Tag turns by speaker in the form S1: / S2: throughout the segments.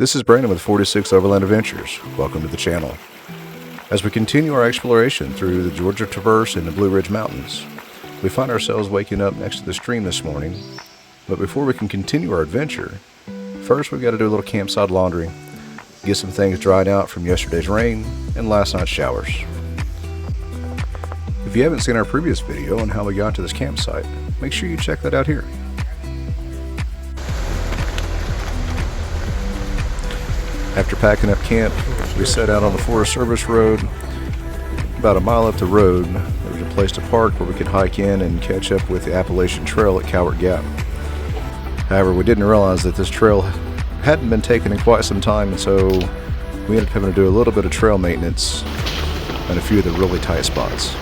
S1: This is Brandon with 46 Overland Adventures. Welcome to the channel. As we continue our exploration through the Georgia Traverse and the Blue Ridge Mountains, we find ourselves waking up next to the stream this morning. But before we can continue our adventure, first we've got to do a little campsite laundry, get some things dried out from yesterday's rain and last night's showers. If you haven't seen our previous video on how we got to this campsite, make sure you check that out here. After packing up camp, we set out on the Forest Service Road. About a mile up the road, there was a place to park where we could hike in and catch up with the Appalachian Trail at Cowart Gap. However, we didn't realize that this trail hadn't been taken in quite some time, and so we ended up having to do a little bit of trail maintenance on a few of the really tight spots.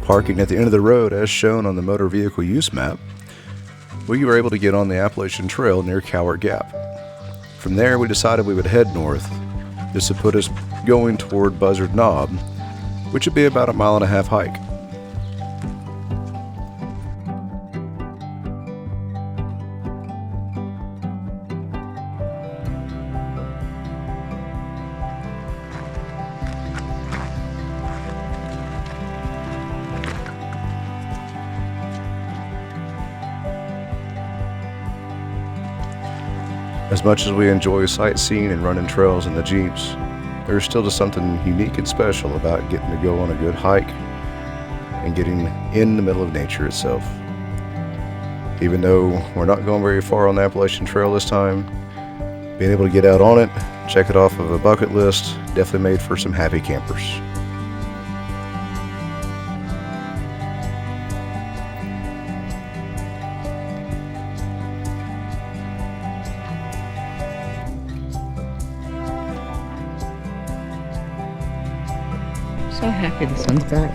S1: Parking at the end of the road as shown on the motor vehicle use map, we were able to get on the Appalachian Trail near Cowart Gap. From there we decided we would head north. This would put us going toward Buzzard Knob, which would be about a 1.5 mile hike. As much as we enjoy sightseeing and running trails in the Jeeps, there's still just something unique and special about getting to go on a good hike and getting in the middle of nature itself. Even though we're not going very far on the Appalachian Trail this time, being able to get out on it, check it off of a bucket list, definitely made for some happy campers.
S2: So happy the sun's back.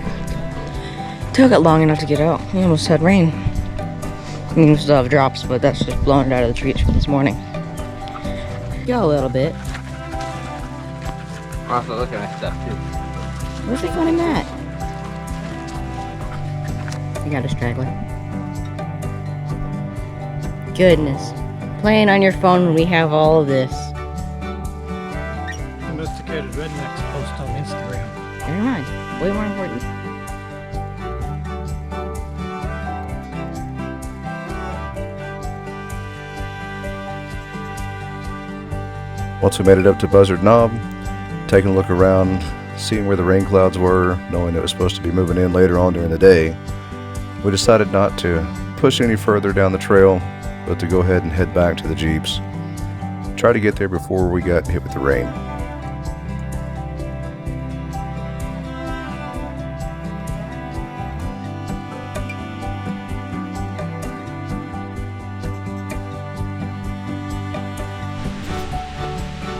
S2: Took it long enough to get out. We almost had rain. I mean, we still have drops, but that's just blowing it out of the trees from this morning. Got a little bit.
S3: I'm also looking at stuff too.
S2: Where's he finding that? You got a straggler. Goodness. Playing on your phone when we have all of this.
S4: Domesticated rednecks post on Instagram.
S2: Never mind. Way more important.
S1: Once we made it up to Buzzard Knob, taking a look around, seeing where the rain clouds were, knowing it was supposed to be moving in later on during the day, we decided not to push any further down the trail, but to go ahead and head back to the Jeeps. Try to get there before we got hit with the rain.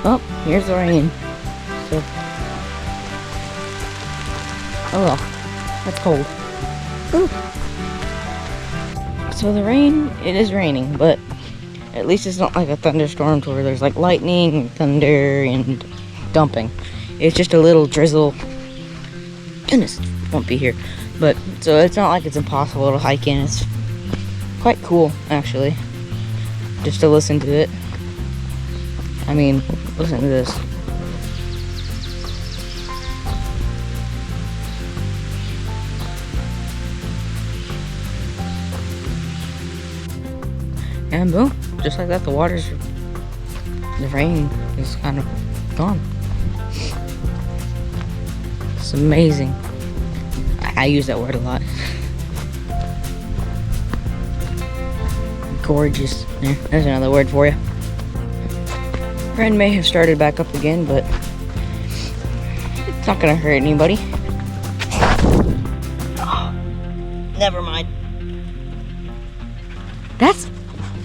S2: Oh, here's the rain. So, oh well, that's cold. Ooh. So the rain, it is raining, but at least it's not like a thunderstorm to where there's like lightning and thunder and dumping. It's just a little drizzle. Goodness, it won't be here. But, so it's not like it's impossible to hike in. It's quite cool, actually, just to listen to it. I mean, listen to this. And boom, just like that, the rain is kind of gone. It's amazing. I use that word a lot. Gorgeous. Yeah, there's another word for you. Rain may have started back up again, but it's not gonna hurt anybody. Oh, never mind. That's...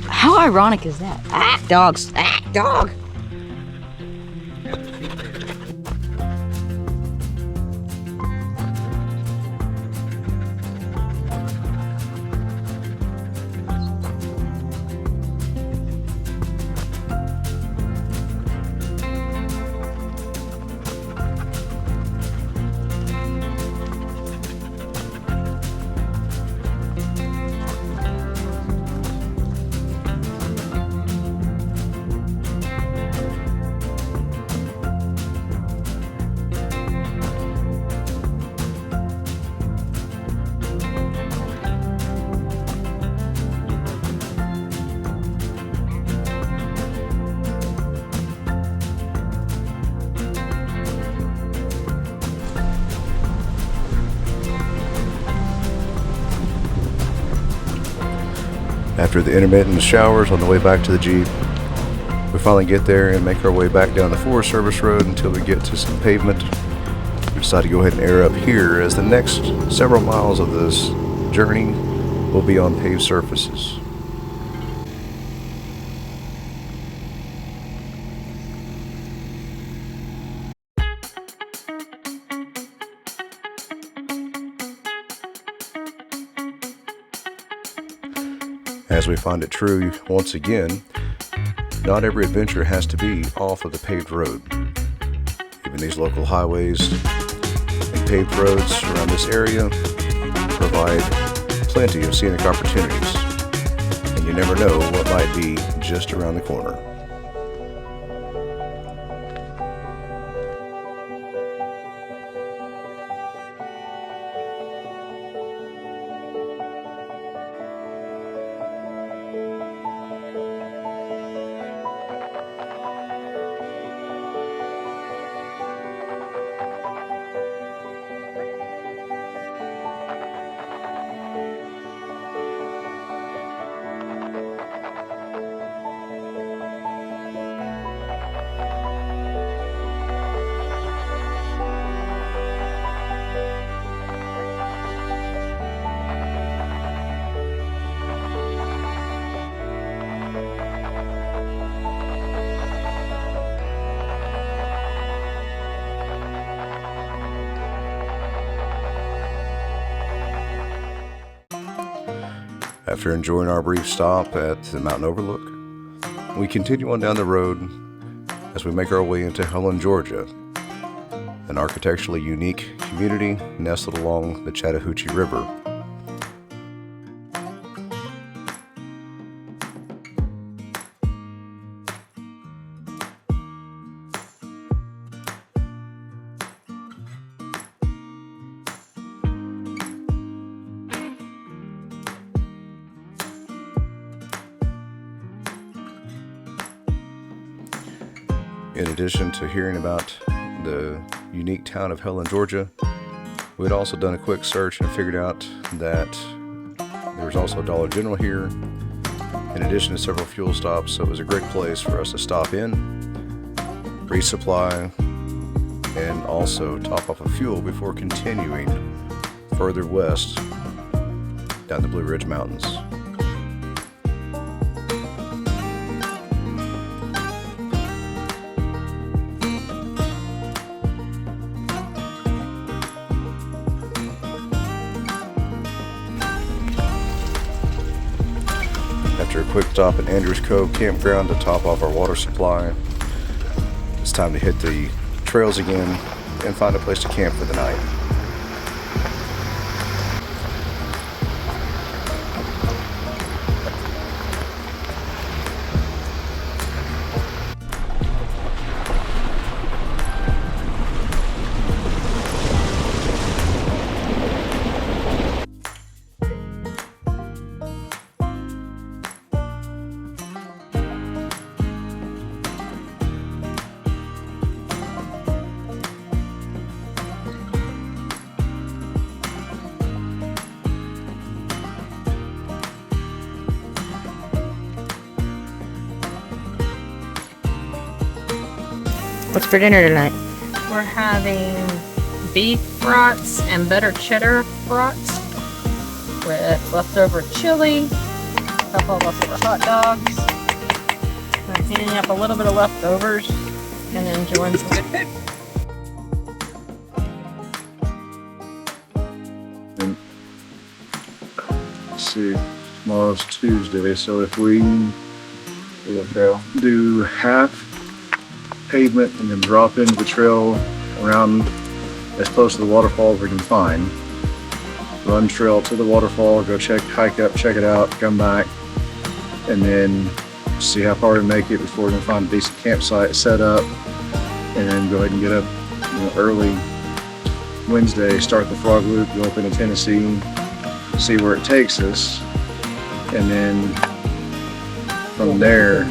S2: how ironic is that? Ah, dogs. Ah, dog.
S1: After the intermittent showers on the way back to the Jeep, we finally get there and make our way back down the Forest Service Road until we get to some pavement. We decide to go ahead and air up here, as the next several miles of this journey will be on paved surfaces. As we find it true once again, not every adventure has to be off of the paved road. Even these local highways and paved roads around this area provide plenty of scenic opportunities, and you never know what might be just around the corner. After enjoying our brief stop at the mountain overlook, we continue on down the road as we make our way into Helen, Georgia, an architecturally unique community nestled along the Chattahoochee River. In addition to hearing about the unique town of Helen, Georgia, we had also done a quick search and figured out that there was also a Dollar General here, in addition to several fuel stops, so it was a great place for us to stop in, resupply, and also top off of fuel before continuing further west down the Blue Ridge Mountains. After a quick stop at Andrews Cove Campground to top off our water supply, it's time to hit the trails again and find a place to camp for the night.
S2: What's for dinner tonight?
S3: We're having beef brats and butter cheddar brats with leftover chili, a couple of leftover hot dogs. I'm heating up a little bit of leftovers and enjoying some good food.
S1: Let's see, tomorrow's Tuesday, so if we do half pavement and then drop into the trail around as close to the waterfall as we can find, run trail to the waterfall, go hike up, check it out, come back, and then see how far we make it before we can find a decent campsite set up, and then go ahead and get up early Wednesday, start the frog loop, go up into Tennessee, see where it takes us, and then from there,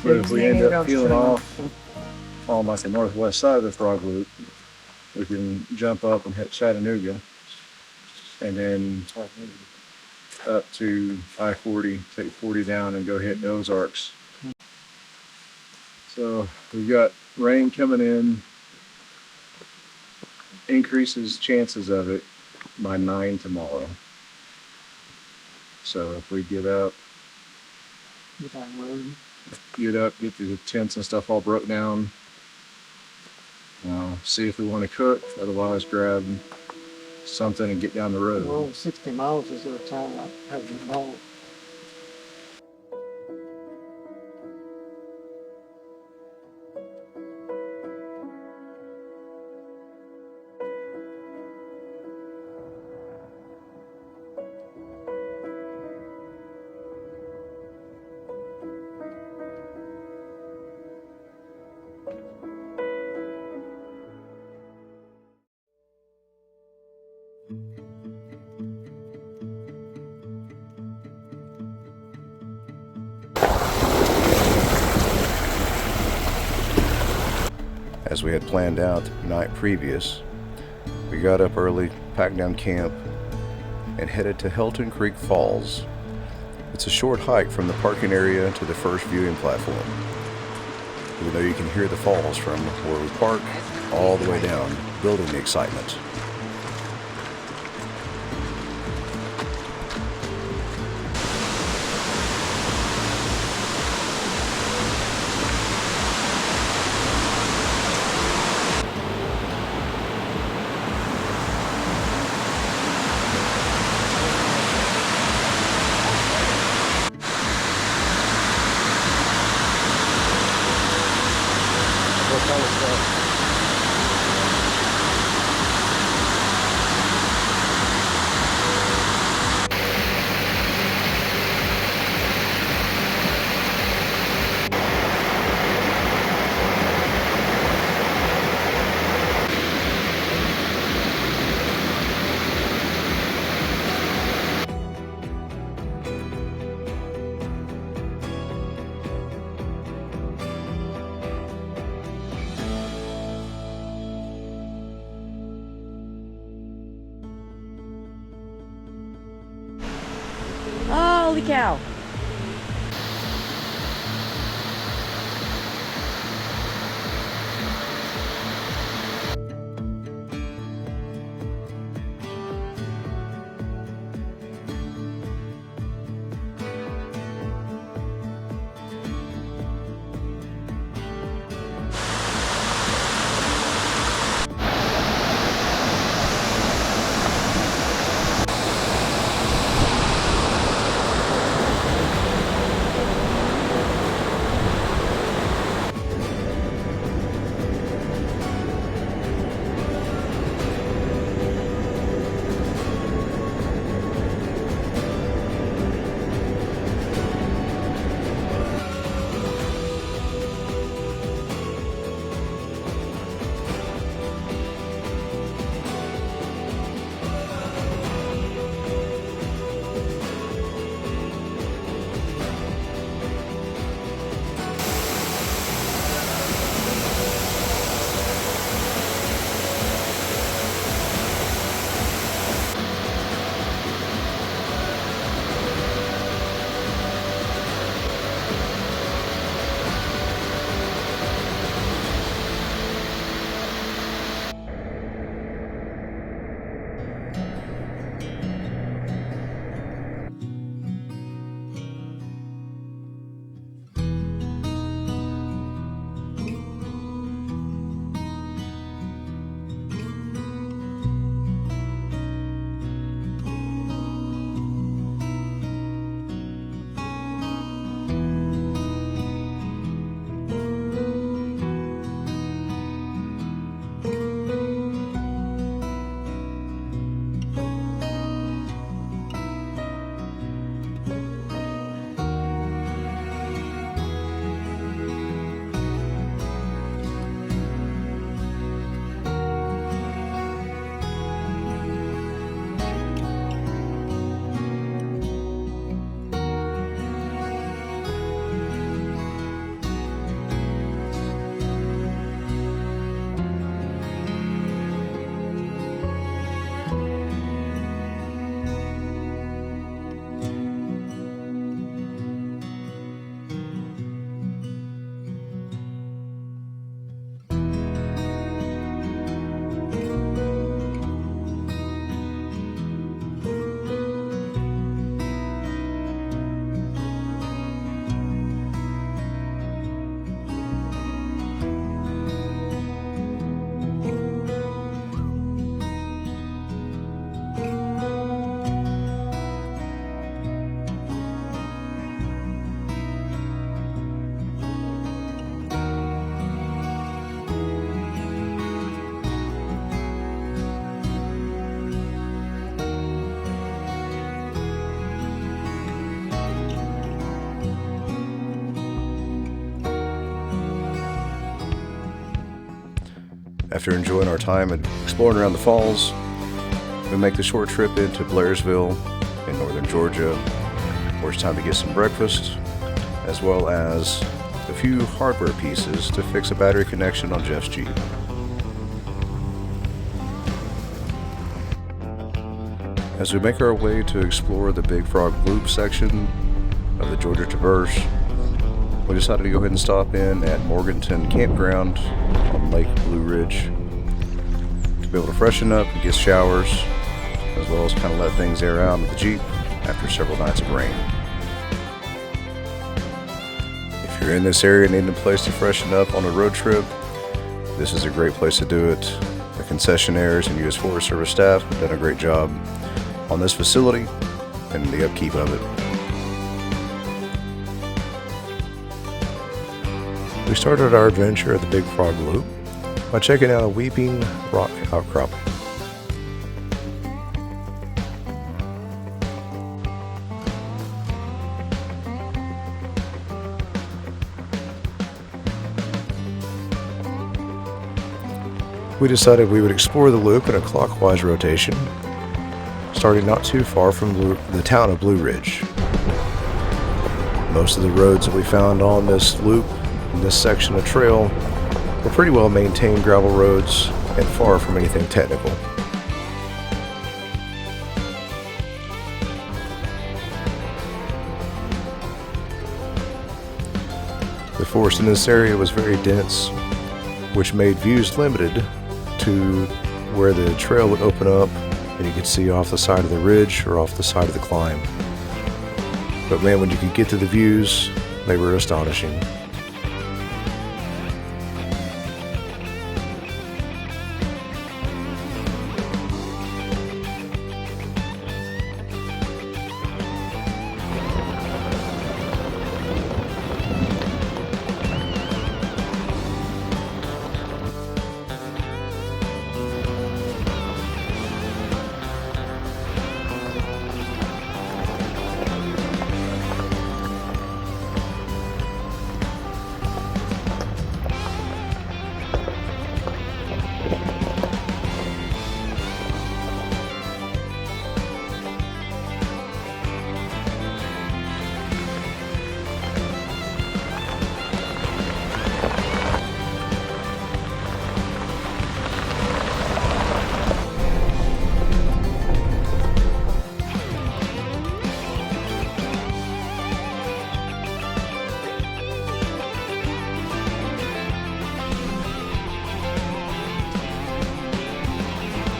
S1: but if we end up peeling off on like the northwest side of the frog loop, we can jump up and hit Chattanooga, and then up to I-40, take 40 down and go hit the Ozarks. So we've got rain coming in, increases chances of it by 9 tomorrow. So if we get up, get the tents and stuff all broke down, see if we want to cook, otherwise grab something and get down the road.
S4: Well, 60 miles is the time I have been home.
S1: As we had planned out the night previous, we got up early, packed down camp, and headed to Helton Creek Falls. It's a short hike from the parking area to the first viewing platform. Even though you can hear the falls from where we park all the way down, building the excitement.
S2: Holy cow!
S1: After enjoying our time and exploring around the falls, we make the short trip into Blairsville in northern Georgia, where it's time to get some breakfast, as well as a few hardware pieces to fix a battery connection on Jeff's Jeep. As we make our way to explore the Big Frog Loop section of the Georgia Traverse, we decided to go ahead and stop in at Morganton Campground on Lake Blue Ridge to be able to freshen up and get showers, as well as kind of let things air out with the Jeep after several nights of rain. If you're in this area needing a place to freshen up on a road trip, this is a great place to do it. The concessionaires and U.S. Forest Service staff have done a great job on this facility and the upkeep of it. We started our adventure at the Big Frog Loop by checking out a weeping rock outcrop. We decided we would explore the loop in a clockwise rotation, starting not too far from the town of Blue Ridge. Most of the roads that we found on this loop, in this section of trail, were pretty well maintained gravel roads and far from anything technical. The forest in this area was very dense, which made views limited to where the trail would open up and you could see off the side of the ridge or off the side of the climb. But man, when you could get to the views, they were astonishing.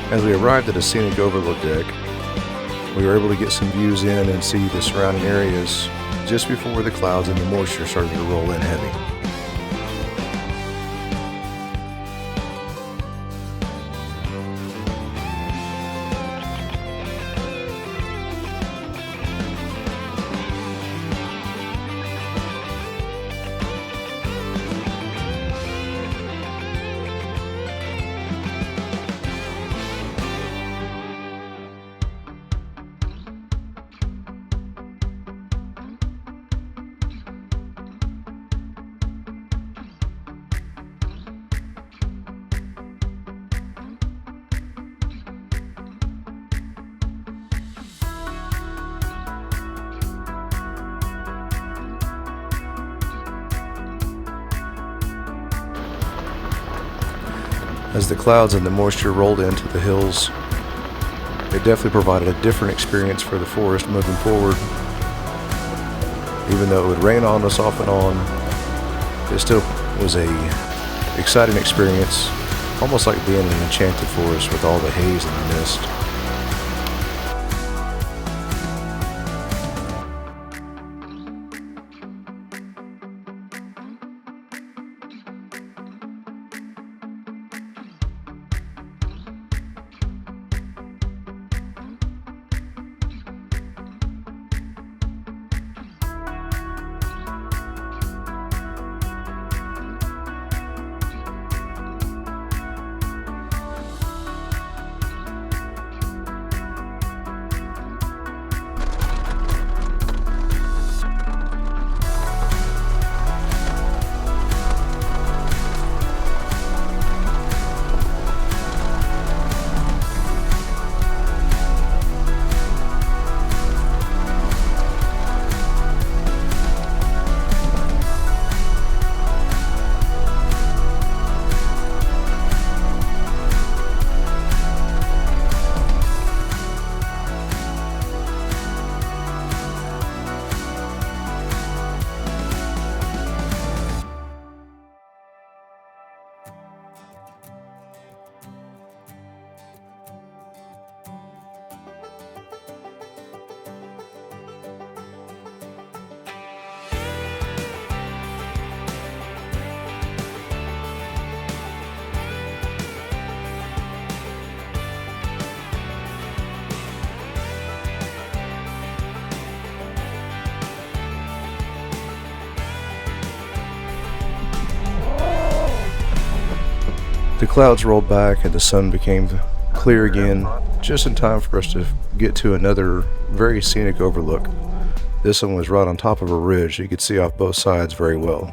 S1: As we arrived at a scenic overlook deck, we were able to get some views in and see the surrounding areas just before the clouds and the moisture started to roll in heavy. As the clouds and the moisture rolled into the hills, it definitely provided a different experience for the forest moving forward. Even though it would rain on us off and on, it still was a exciting experience, almost like being in an enchanted forest with all the haze and the mist. The clouds rolled back and the sun became clear again, just in time for us to get to another very scenic overlook. This one was right on top of a ridge. You could see off both sides very well.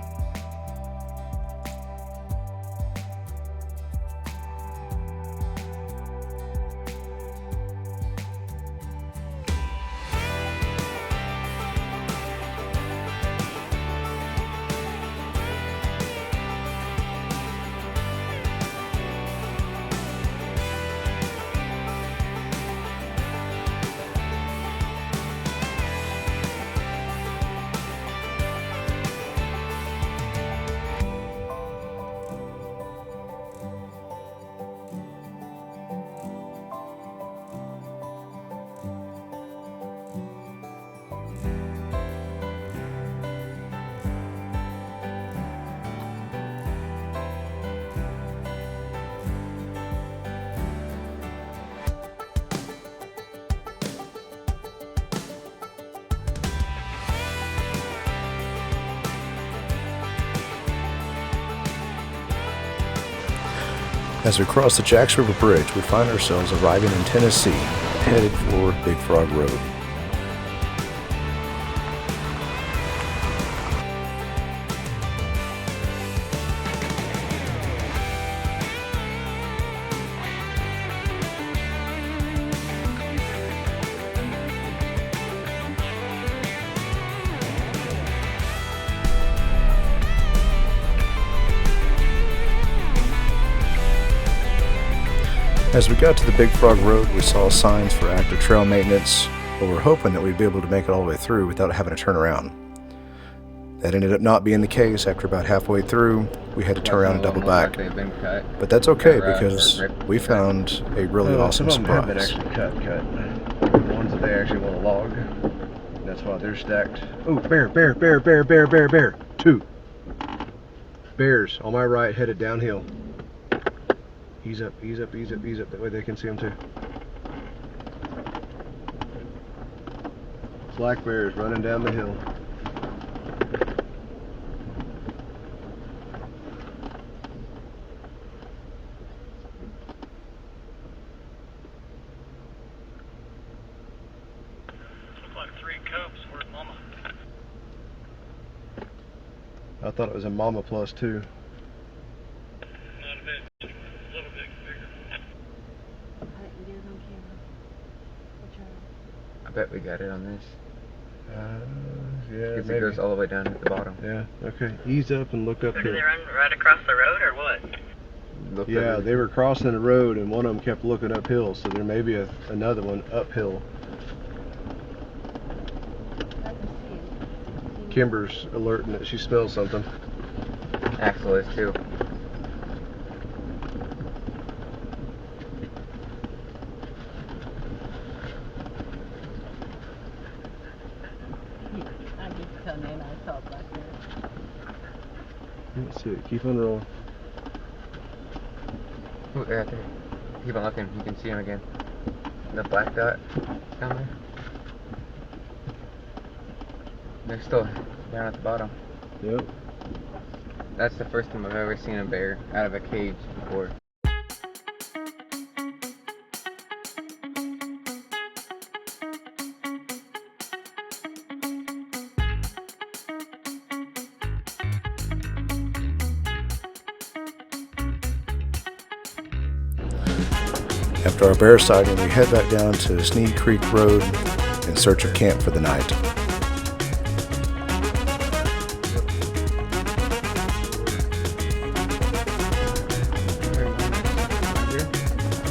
S1: As we cross the Jacks River Bridge, we find ourselves arriving in Tennessee, headed for Big Frog Road. As we got to the Big Frog Road, we saw signs for active trail maintenance, but we're hoping that we'd be able to make it all the way through without having to turn around. That ended up not being the case. After about halfway through, we had to turn around and double back. But that's okay because we found a really awesome spot.
S5: That actually cut. The ones that they actually want to log. That's why they're stacked. Oh, bear. 2 bears on my right headed downhill. Ease up. That way they can see them too. Black bears running down the hill.
S6: Look like 3 cubs. Where's Mama?
S5: I thought it was a mama plus 2.
S6: Not a bit. A little bit bigger.
S7: I bet we got it on this.
S5: Yeah,
S7: Because
S5: maybe.
S7: it goes all the way down at the bottom.
S5: Yeah, okay. Ease up and look up
S8: So did
S5: here.
S8: they run right across the road or what?
S7: Look
S5: Yeah,
S7: over-
S5: they were crossing the road and one of them kept looking uphill, so there may be another one uphill. Kimber's alerting that she smells something.
S7: Axel is too.
S3: I just come in, I saw back there.
S5: Let's see, keep on rolling.
S7: Ooh, they're out there. Keep on looking, you can see him again. The black dot down there. They're still down at the bottom.
S5: Yep.
S7: That's the first time I've ever seen a bear out of a cage before.
S1: After our bear sighting, we head back down to Sneed Creek Road in search of camp for the night.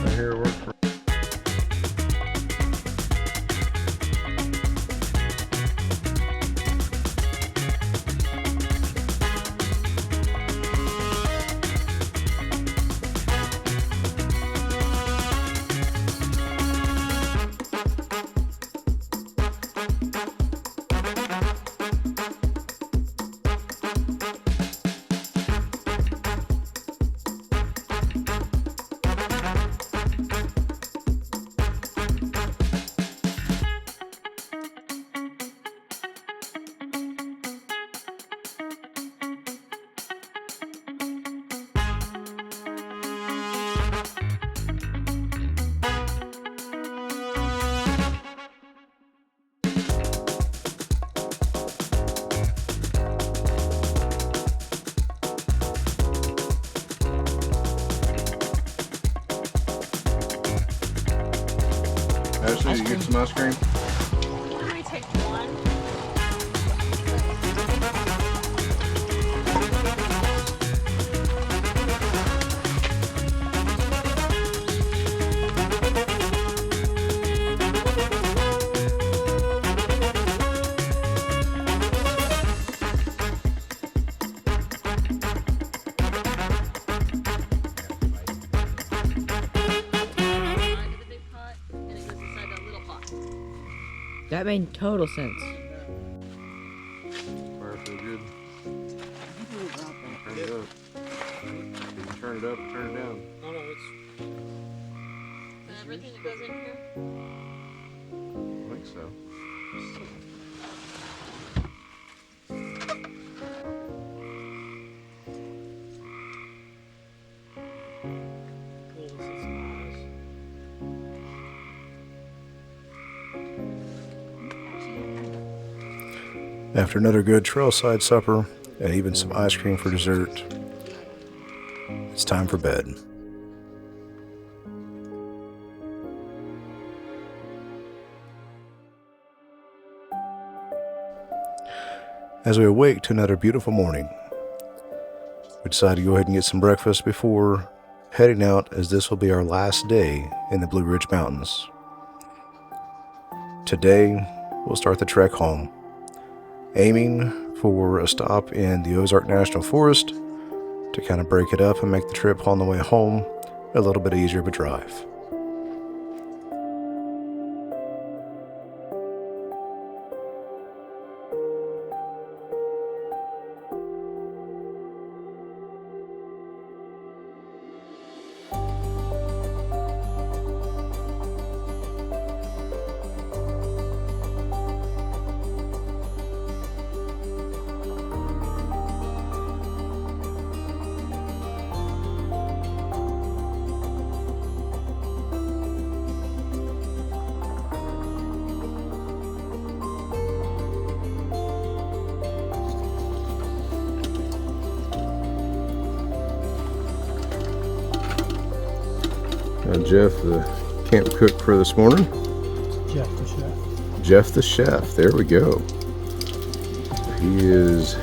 S5: I hear it work for some ice cream?
S3: Let me take one.
S2: That made total sense.
S5: Fire feel good. Turn it up. Can you turn it up or turn it down?
S4: No, no, it's.
S3: Everything that goes in here?
S5: I think so.
S1: After another good trailside supper and even some ice cream for dessert, it's time for bed. As we awake to another beautiful morning, we decide to go ahead and get some breakfast before heading out, as this will be our last day in the Blue Ridge Mountains. Today, we'll start the trek home, aiming for a stop in the Ozark National Forest to kind of break it up and make the trip on the way home a little bit easier of a drive.
S5: Jeff, the camp cook for this morning.
S4: Jeff the chef.
S5: Jeff the chef, there we go. He is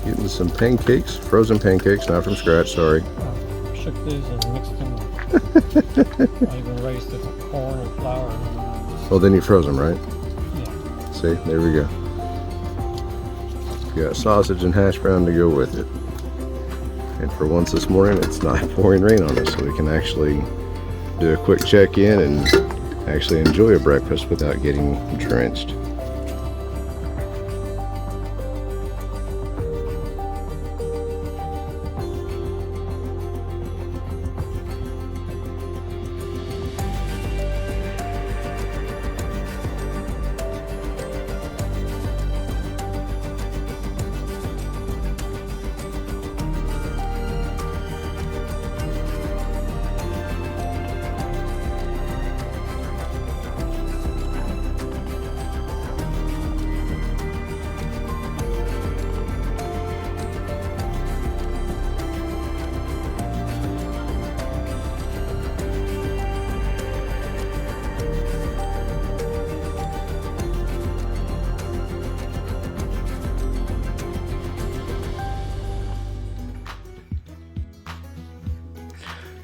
S5: getting some pancakes, frozen pancakes, not from scratch, sorry.
S4: Shook these and mixed them. I even raised the corn and flour.
S5: Well, then you froze them, right?
S4: Yeah.
S5: See, there we go. We got sausage and hash brown to go with it. And for once this morning, it's not pouring rain on us, so we can actually do a quick check-in and actually enjoy a breakfast without getting drenched.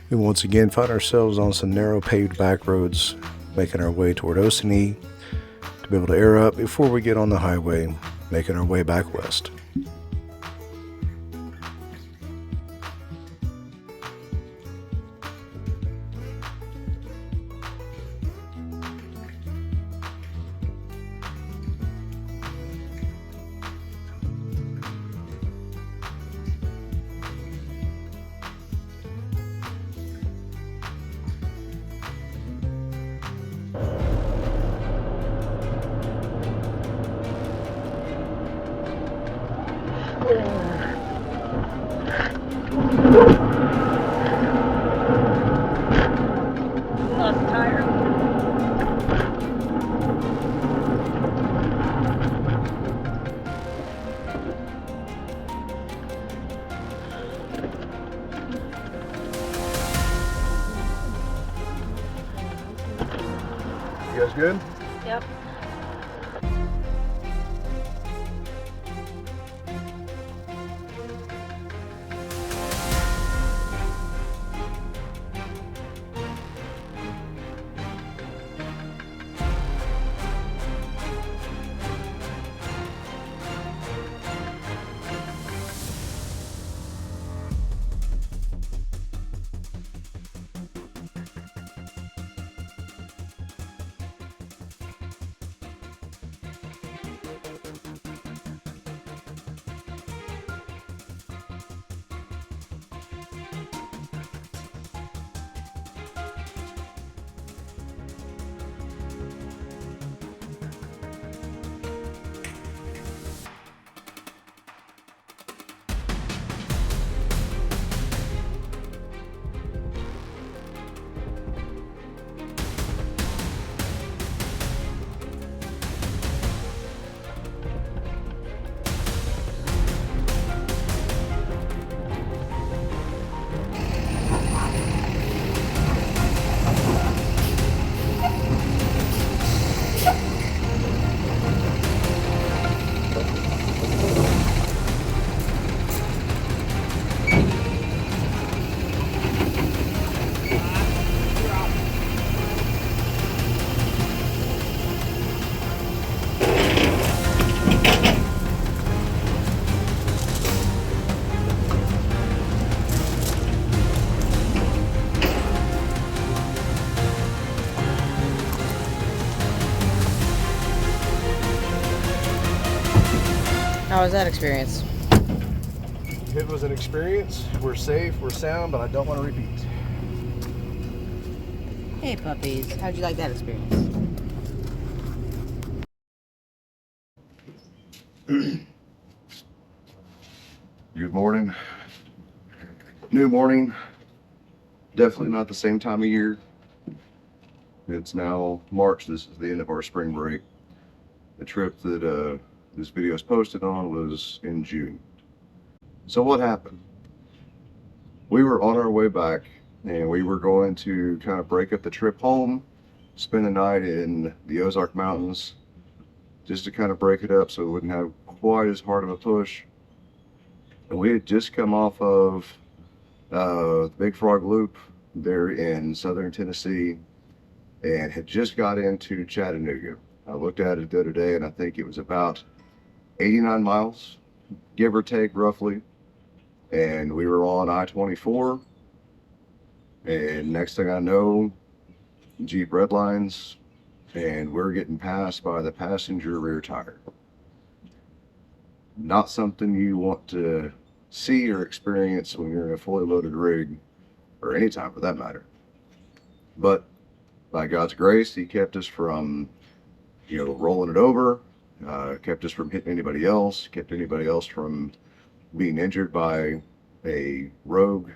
S5: We once again find ourselves on some narrow paved back roads, making our way toward Osanee to be able to air up before we get on the highway, making our way back west.
S3: Lost tire.
S5: You guys good?
S3: Yep.
S2: How was that experience?
S5: It was an experience. We're safe, we're sound, but I don't want to repeat.
S2: Hey puppies, how'd you like that experience?
S1: Good morning. New morning. Definitely not the same time of year. It's now March. This is the end of our spring break. The trip that this video is posted on was in June. So what happened? We were on our way back and we were going to kind of break up the trip home, spend the night in the Ozark Mountains, just to kind of break it up so we wouldn't have quite as hard of a push. And we had just come off of the Big Frog Loop there in southern Tennessee and had just got into Chattanooga. I looked at it the other day and I think it was about 89 miles, give or take roughly. And we were on I-24 and next thing I know, Jeep redlines and we're getting passed by the passenger rear tire. Not something you want to see or experience when you're in a fully loaded rig, or any time for that matter. But by God's grace, he kept us from, rolling it over, kept us from hitting anybody else, kept anybody else from being injured by a rogue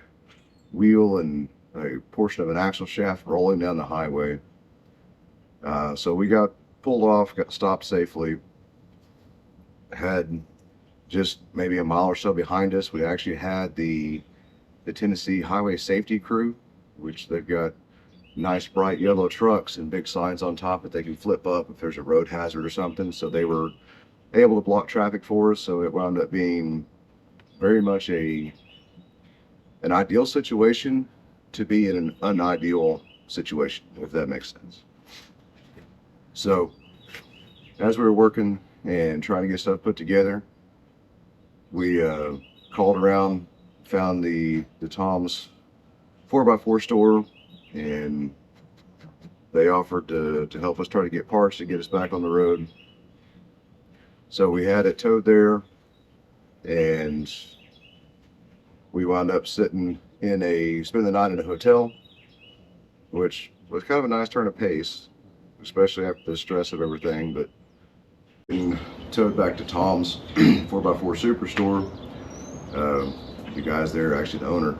S1: wheel and a portion of an axle shaft rolling down the highway. So we got pulled off, got stopped safely, had just maybe a mile or so behind us, we actually had the Tennessee Highway Safety Crew, which they've got nice bright yellow trucks and big signs on top that they can flip up if there's a road hazard or something. So they were able to block traffic for us. So it wound up being very much an ideal situation to be in an unideal situation, if that makes sense. So as we were working and trying to get stuff put together, we called around, found the Tom's 4x4 store, and they offered to help us try to get parts to get us back on the road. So we had it towed there, and we wound up spending the night in a hotel, which was kind of a nice turn of pace, especially after the stress of everything. But being towed back to Tom's 4x4 Superstore, the guys there, actually the owner,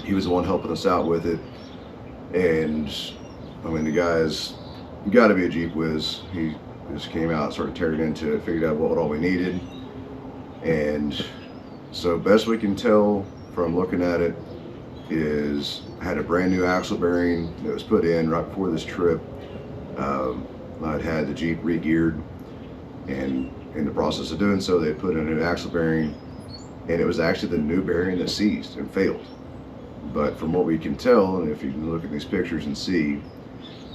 S1: he was the one helping us out with it. And I mean, the guy's got to be a Jeep whiz. He just came out and started tearing into it, figured out what all we needed. And so best we can tell from looking at it is had a brand new axle bearing that was put in right before this trip. I'd had the Jeep re-geared, and in the process of doing so, they put in a new axle bearing, and it was actually the new bearing that seized and failed. But from what we can tell, and if you can look at these pictures and see,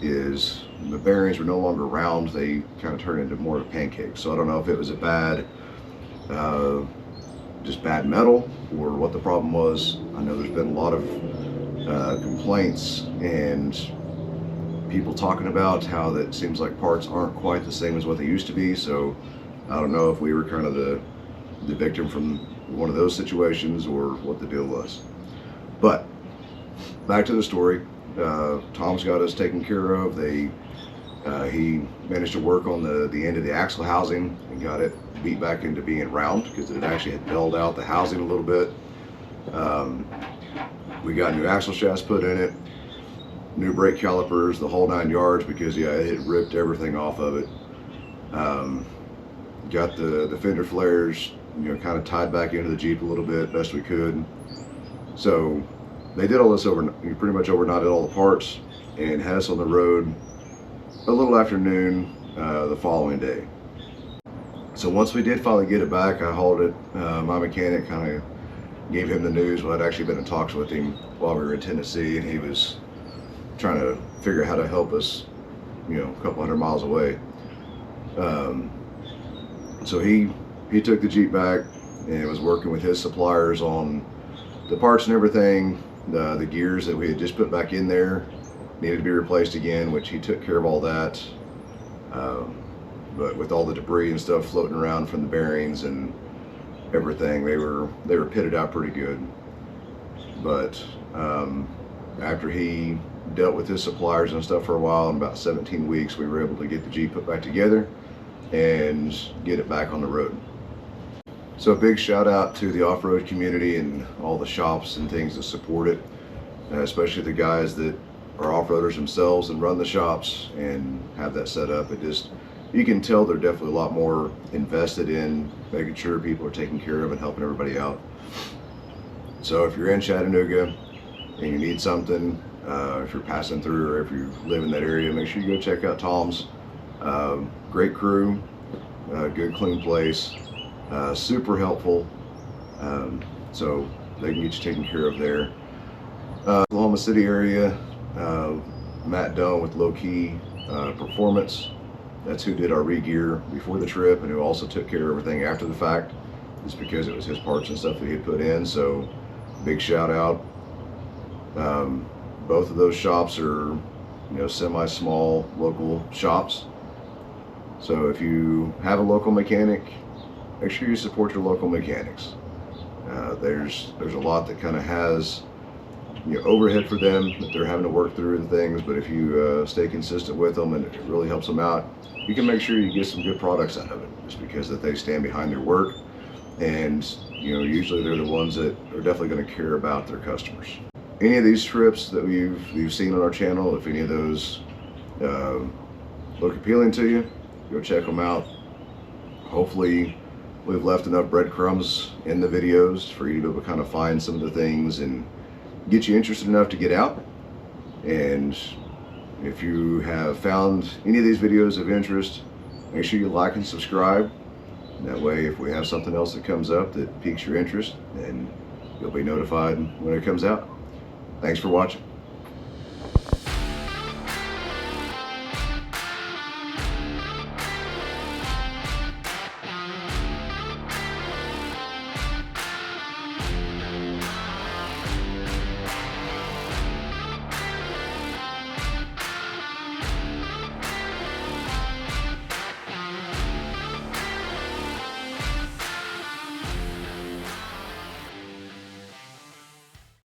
S1: is the bearings were no longer round, they kind of turned into more of a pancake. So I don't know if it was a bad, just bad metal, or what the problem was. I know there's been a lot of complaints and people talking about how that seems like parts aren't quite the same as what they used to be. So I don't know if we were kind of the victim from one of those situations or what the deal was. But back to the story. Tom's got us taken care of. He managed to work on the end of the axle housing and got it beat back into being round, because it actually had belled out the housing a little bit. We got new axle shafts put in it, new brake calipers, the whole 9 yards, because yeah, it had ripped everything off of it. Got the fender flares, you know, kind of tied back into the Jeep a little bit best we could. So they did all this pretty much overnighted all the parts and had us on the road a little after noon the following day. So once we did finally get it back, I hauled it. My mechanic kind of gave him the news. Well, I'd actually been in talks with him while we were in Tennessee, and he was trying to figure out how to help us, you know, a couple hundred miles away. So he took the Jeep back and was working with his suppliers on the parts and everything. The gears that we had just put back in there needed to be replaced again, which he took care of all that. But with all the debris and stuff floating around from the bearings and everything, they were pitted out pretty good. But after he dealt with his suppliers and stuff for a while, in about 17 weeks, we were able to get the Jeep put back together and get it back on the road. So a big shout out to the off-road community and all the shops and things that support it, especially the guys that are off-roaders themselves and run the shops and have that set up. It just, you can tell they're definitely a lot more invested in making sure people are taken care of and helping everybody out. So if you're in Chattanooga and you need something, if you're passing through or if you live in that area, make sure you go check out Tom's. Great crew, good clean place, super helpful. So they can get you taken care of there. Oklahoma City area, Matt Doan with Low Key Performance. That's who did our re-gear before the trip and who also took care of everything after the fact, just because it was his parts and stuff that he had put in. So big shout out. Both of those shops are, you know, semi-small local shops. So if you have a local mechanic, make sure you support your local mechanics. There's a lot that kind of has, you know, overhead for them that they're having to work through and things, but if you stay consistent with them and it really helps them out, you can make sure you get some good products out of it, just because that they stand behind their work, and you know, usually they're the ones that are definitely going to care about their customers. Any of these trips that you've seen on our channel, if any of those look appealing to you, go check them out. Hopefully we've left enough breadcrumbs in the videos for you to be able to kind of find some of the things and get you interested enough to get out. And if you have found any of these videos of interest, make sure you like and subscribe. That way, if we have something else that comes up that piques your interest, then you'll be notified when it comes out. Thanks for watching.